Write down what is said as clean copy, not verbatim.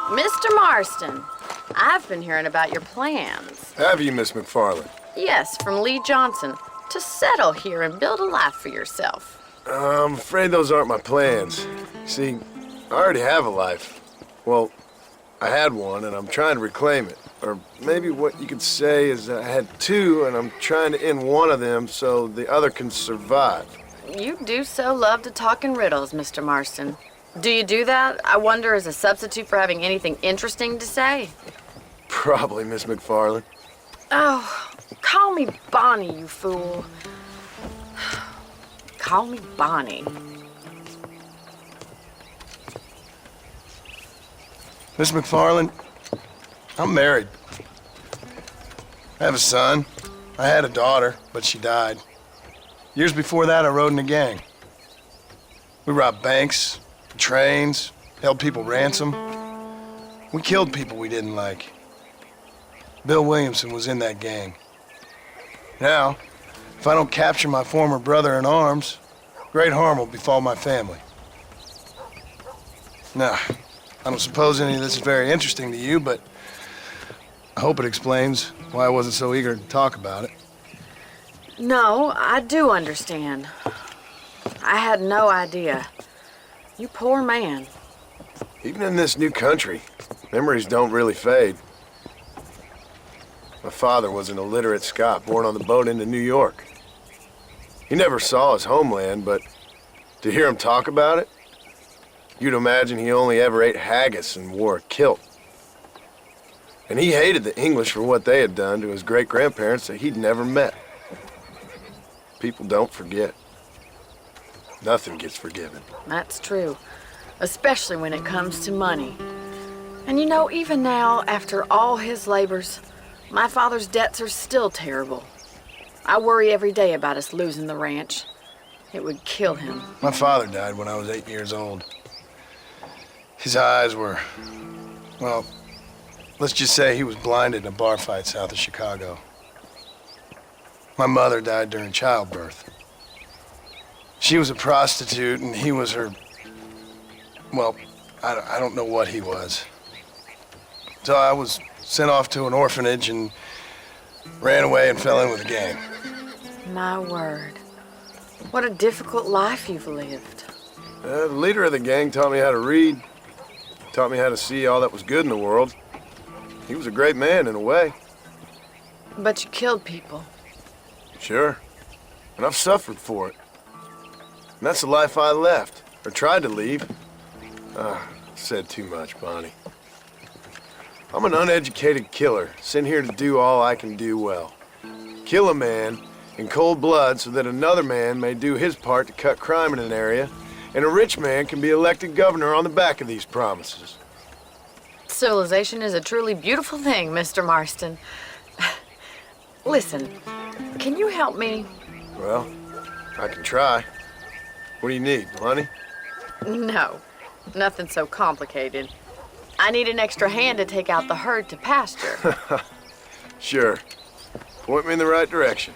Mr. Marston, I've been hearing about your plans. Have you, Miss McFarland? Yes, from Lee Johnson, to settle here and build a life for yourself. I'm afraid those aren't my plans. See, I already have a life. Well, I had one, and I'm trying to reclaim it. Or maybe what you could say is I had two, and I'm trying to end one of them so the other can survive. You do so love to talk in riddles, Mr. Marston. Do you do that, I wonder, as a substitute for having anything interesting to say? Probably, Miss McFarland. Oh, call me Bonnie, you fool. Call me Bonnie. Miss McFarland, I'm married. I have a son. I had a daughter, but she died. Years before that, I rode in a gang. We robbed banks, trains, held people ransom. We killed people we didn't like. Bill Williamson was in that gang. Now, if I don't capture my former brother in arms, great harm will befall my family. Now, I don't suppose any of this is very interesting to you, but I hope it explains why I wasn't so eager to talk about it. No, I do understand. I had no idea. You poor man. Even in this new country, memories don't really fade. My father was an illiterate Scot born on the boat into New York. He never saw his homeland, but to hear him talk about it, you'd imagine he only ever ate haggis and wore a kilt. And he hated the English for what they had done to his great-grandparents that he'd never met. People don't forget. Nothing gets forgiven. That's true, especially when it comes to money. And you know, even now, after all his labors, my father's debts are still terrible. I worry every day about us losing the ranch. It would kill him. My father died when I was 8 years old. His eyes were, well, let's just say he was blinded in a bar fight south of Chicago. My mother died during childbirth. She was a prostitute, and he was her, well, I don't know what he was. So I was sent off to an orphanage and ran away and fell in with a gang. My word. What a difficult life you've lived. The leader of the gang taught me how to read, taught me how to see all that was good in the world. He was a great man in a way. But you killed people. Sure. And I've suffered for it. And that's the life I left, or tried to leave. Said too much, Bonnie. I'm an uneducated killer, sent here to do all I can do well. Kill a man in cold blood so that another man may do his part to cut crime in an area, and a rich man can be elected governor on the back of these promises. Civilization is a truly beautiful thing, Mr. Marston. Listen, can you help me? Well, I can try. What do you need, money? No, nothing so complicated. I need an extra hand to take out the herd to pasture. Sure. Point me in the right direction.